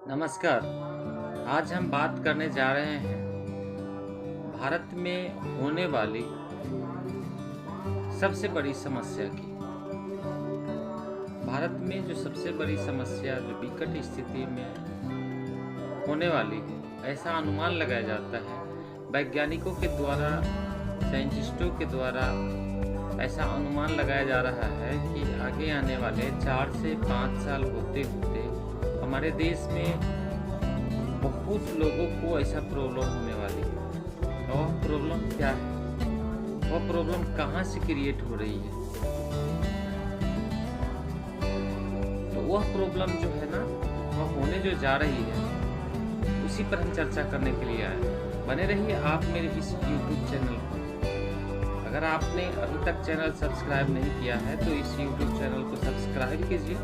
नमस्कार। आज हम बात करने जा रहे हैं भारत में होने वाली सबसे बड़ी समस्या की। भारत में जो सबसे बड़ी समस्या जो विकट स्थिति में होने वाली है, ऐसा अनुमान लगाया जाता है वैज्ञानिकों के द्वारा, साइंटिस्टों के द्वारा ऐसा अनुमान लगाया जा रहा है कि आगे आने वाले 4 से 5 साल होते होते हमारे देश में बहुत लोगों को ऐसा प्रॉब्लम होने वाली है। और वह प्रॉब्लम क्या है? वह प्रॉब्लम कहाँ से क्रिएट हो रही है? तो वह प्रॉब्लम जो है ना, वह होने जो जा रही है, उसी पर हम चर्चा करने के लिए आए हैं। बने रहिए आप मेरे इस YouTube चैनल पर। अगर आपने अभी तक चैनल सब्सक्राइब नहीं किया है तो इस YouTube चैनल को सब्सक्राइब कीजिए,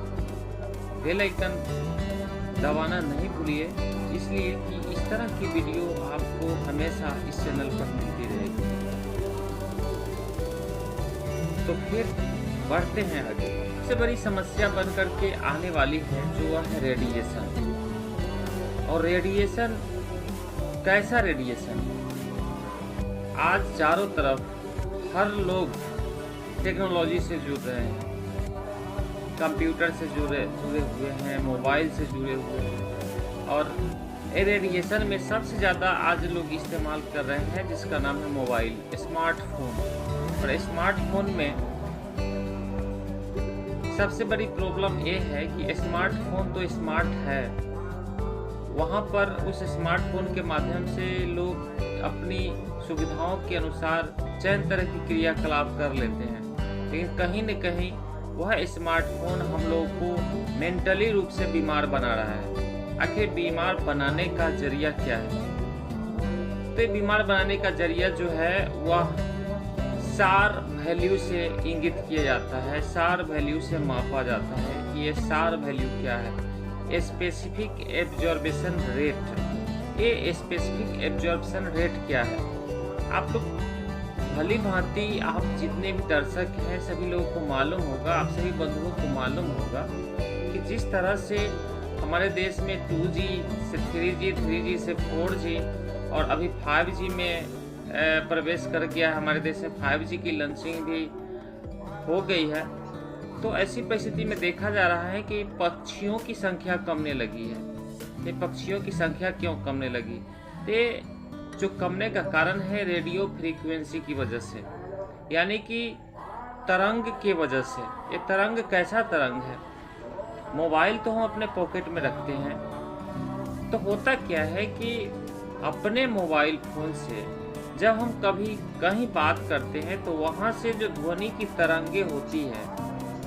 बेल आइकन दबाना नहीं भूलिए, इसलिए कि इस तरह की वीडियो आपको हमेशा इस चैनल पर मिलती रहेगी। तो फिर बढ़ते हैं आगे। सबसे बड़ी समस्या बन करके आने वाली है जो वह है रेडिएशन। और रेडिएशन कैसा रेडिएशन? आज चारों तरफ हर लोग टेक्नोलॉजी से जुड़ रहे हैं, कंप्यूटर से जुड़े हुए हैं, मोबाइल से जुड़े हुए हैं। और रेडिएशन में सबसे ज़्यादा आज लोग इस्तेमाल कर रहे हैं जिसका नाम है मोबाइल, स्मार्टफोन। और स्मार्टफोन में सबसे बड़ी प्रॉब्लम ये है कि स्मार्टफोन तो स्मार्ट है, वहाँ पर उस स्मार्टफोन के माध्यम से लोग अपनी सुविधाओं के अनुसार चयन तरह की क्रियाकलाप कर लेते हैं, लेकिन कहीं न कहीं वह स्मार्टफोन हम लोगों को मेंटली रूप से बीमार बना रहा है। आखिर बीमार बनाने का जरिया क्या है? तो बीमार बनाने का जरिया जो है वह सार वैल्यू से इंगित किया जाता है, सार वैल्यू से मापा जाता है। ये सार वैल्यू क्या है? Specific absorption rate. ये स्पेसिफिक एब्जॉर्बेशन रेट क्या है? आप लोग भली भांति, आप जितने भी दर्शक हैं सभी लोगों को मालूम होगा, आप सभी बंधुओं को मालूम होगा कि जिस तरह से हमारे देश में 2G से 3G, 3G से 4G और अभी 5G में प्रवेश कर गया, हमारे देश में 5G की लॉन्चिंग भी हो गई है। तो ऐसी परिस्थिति में देखा जा रहा है कि पक्षियों की संख्या कमने लगी है। ये पक्षियों की संख्या क्यों कमने लगी? तो जो कमने का कारण है रेडियो फ्रीक्वेंसी की वजह से, यानी कि तरंग की वजह से। ये तरंग कैसा तरंग है? मोबाइल तो हम अपने पॉकेट में रखते हैं, तो होता क्या है कि अपने मोबाइल फोन से जब हम कभी कहीं बात करते हैं तो वहाँ से जो ध्वनि की तरंगे होती है,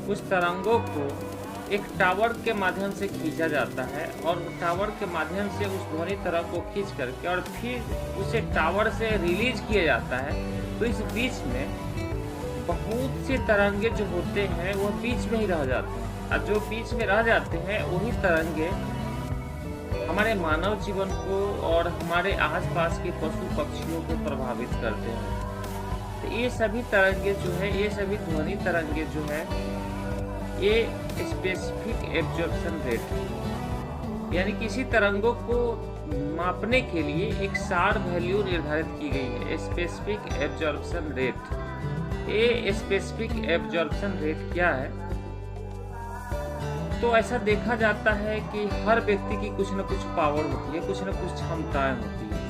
उस तरंगों को एक टावर के माध्यम से खींचा जाता है और टावर के माध्यम से उस ध्वनि तरंग को खींच करके और फिर उसे टावर से रिलीज किया जाता है। तो इस बीच में बहुत से तरंगे जो होते हैं वो बीच में ही रह जाते हैं, और जो बीच में रह जाते हैं वही तरंगे हमारे मानव जीवन को और हमारे आसपास के पशु पक्षियों को प्रभावित करते हैं। तो ये सभी तरंगे जो है, ये सभी ध्वनि तरंगे जो है, ये स्पेसिफिक एब्जॉर्प्शन रेट, यानी किसी तरंगों को मापने के लिए एक सार वैल्यू निर्धारित की गई है, स्पेसिफिक एब्जॉर्प्शन रेट। ये स्पेसिफिक एब्जॉर्प्शन रेट क्या है? तो ऐसा देखा जाता है कि हर व्यक्ति की कुछ न कुछ पावर होती है, कुछ न कुछ क्षमताएं होती है।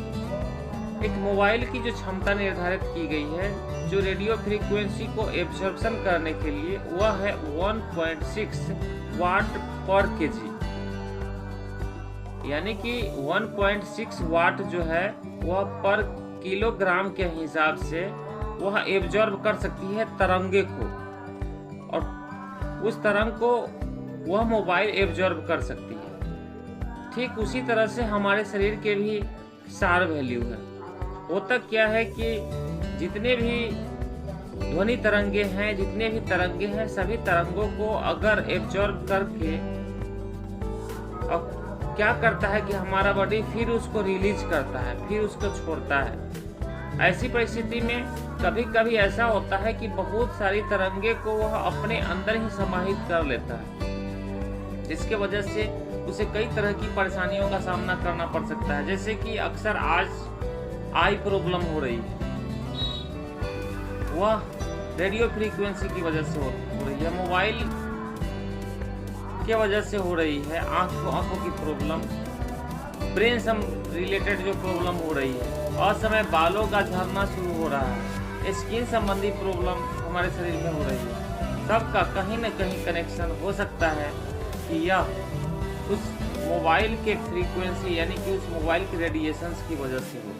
एक मोबाइल की जो क्षमता निर्धारित की गई है, जो रेडियो फ्रीक्वेंसी को एब्जॉर्प्शन करने के लिए, वह है 1.6 वाट पर केजी, यानी कि 1.6 वाट जो है वह पर किलोग्राम के हिसाब से वह एब्जॉर्ब कर सकती है तरंगे को, और उस तरंग को वह मोबाइल एब्जॉर्ब कर सकती है। ठीक उसी तरह से हमारे शरीर के भी सार वैल्यू है। होता क्या है कि जितने भी ध्वनि तरंगे हैं, जितने भी तरंगे हैं, सभी तरंगों को अगर एब्जॉर्ब करके और क्या करता है कि हमारा बॉडी फिर उसको रिलीज करता है, फिर उसको छोड़ता है। ऐसी परिस्थिति में कभी कभी ऐसा होता है कि बहुत सारी तरंगे को वह अपने अंदर ही समाहित कर लेता है, जिसके वजह से उसे कई तरह की परेशानियों का सामना करना पड़ सकता है। जैसे कि अक्सर आज आई प्रॉब्लम हो रही है, वह रेडियो फ्रीक्वेंसी की वजह से हो रही है, मोबाइल की वजह से हो रही है, आंखों की प्रॉब्लम, ब्रेन सम रिलेटेड जो प्रॉब्लम हो रही है, असमय बालों का झड़ना शुरू हो रहा है, स्किन संबंधी प्रॉब्लम हमारे शरीर में हो रही है। सबका कहीं न कहीं कनेक्शन हो सकता है कि यह उस मोबाइल के फ्रीक्वेंसी यानी कि उस मोबाइल के रेडिएशंस की वजह से हो।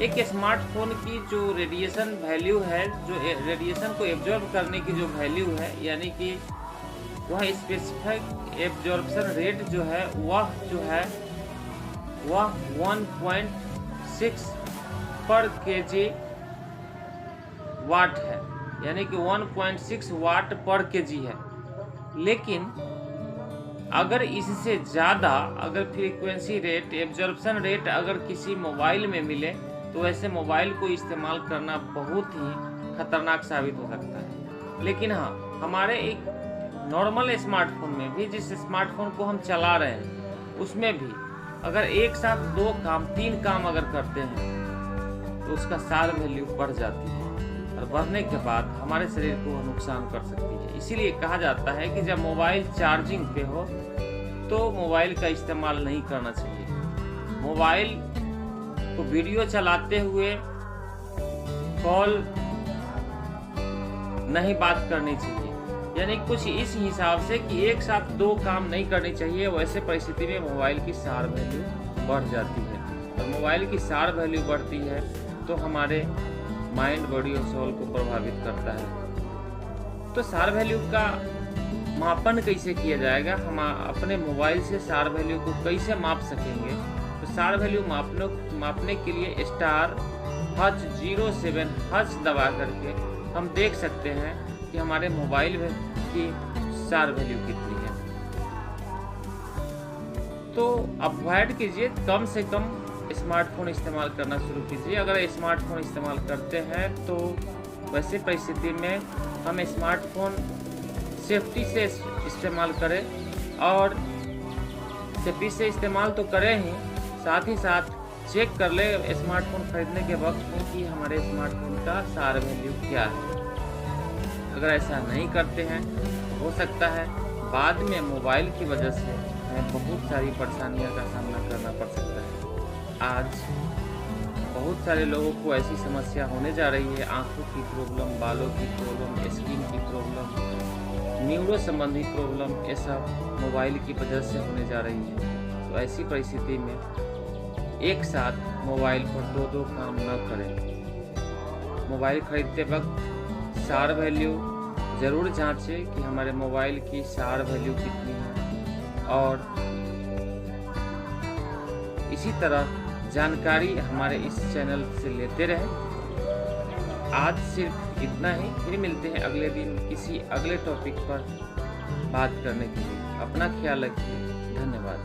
एक स्मार्टफोन की जो रेडिएशन वैल्यू है, जो रेडिएशन को एब्जॉर्ब करने की जो वैल्यू है, यानी कि वह स्पेसिफिक एब्जॉर्प्शन रेट जो है वह 1.6 पर केजी वाट है, यानी कि 1.6 वाट पर केजी है। लेकिन अगर इससे ज़्यादा अगर फ्रीक्वेंसी रेट, एब्जॉर्प्शन रेट अगर किसी मोबाइल में मिले तो ऐसे मोबाइल को इस्तेमाल करना बहुत ही खतरनाक साबित हो सकता है। लेकिन हाँ, हमारे एक नॉर्मल स्मार्टफोन में भी, जिस स्मार्टफोन को हम चला रहे हैं उसमें भी अगर एक साथ 2 काम 3 काम अगर करते हैं तो उसका सार वैल्यू बढ़ जाती है, और बढ़ने के बाद हमारे शरीर को नुकसान कर सकती है। इसीलिए कहा जाता है कि जब मोबाइल चार्जिंग पे हो तो मोबाइल का इस्तेमाल नहीं करना चाहिए। मोबाइल को वीडियो चलाते हुए कॉल नहीं बात करनी चाहिए, यानी कुछ इस हिसाब से कि एक साथ 2 काम नहीं करनी चाहिए। वैसे परिस्थिति में मोबाइल की सार वैल्यू बढ़ जाती है, और मोबाइल की सार वैल्यू बढ़ती है तो हमारे माइंड, बॉडी और सोल को प्रभावित करता है। तो सार वैल्यू का मापन कैसे किया जाएगा, हम अपने मोबाइल से सार वैल्यू को कैसे माप सकेंगे? तो सार वैल्यू मापने के लिए *07# दबा करके हम देख सकते हैं कि हमारे मोबाइल की सार वैल्यू कितनी है। तो अवॉइड कीजिए, कम से कम स्मार्टफोन इस्तेमाल करना शुरू कीजिए। अगर स्मार्टफोन इस्तेमाल करते हैं तो वैसे परिस्थिति में हम स्मार्टफोन सेफ्टी से इस्तेमाल करें, और सेफ्टी से इस्तेमाल तो करें ही, साथ ही साथ चेक कर ले स्मार्टफोन खरीदने के वक्त कि हमारे स्मार्टफोन का सार वैल्यू क्या है। अगर ऐसा नहीं करते हैं तो हो सकता है बाद में मोबाइल की वजह से हमें बहुत सारी परेशानियों का सामना करना पड़ सकता है। आज बहुत सारे लोगों को ऐसी समस्या होने जा रही है, आंखों की प्रॉब्लम, बालों की प्रॉब्लम, स्किन की प्रॉब्लम, न्यूरो संबंधी प्रॉब्लम, ये सब मोबाइल की वजह से होने जा रही है। तो ऐसी परिस्थिति में एक साथ मोबाइल पर 2 काम न करें। मोबाइल खरीदते वक्त सार वैल्यू ज़रूर जांचें कि हमारे मोबाइल की सार वैल्यू कितनी है, और इसी तरह जानकारी हमारे इस चैनल से लेते रहें। आज सिर्फ इतना ही, फिर मिलते हैं अगले दिन किसी अगले टॉपिक पर बात करने के लिए। अपना ख्याल रखिए। धन्यवाद।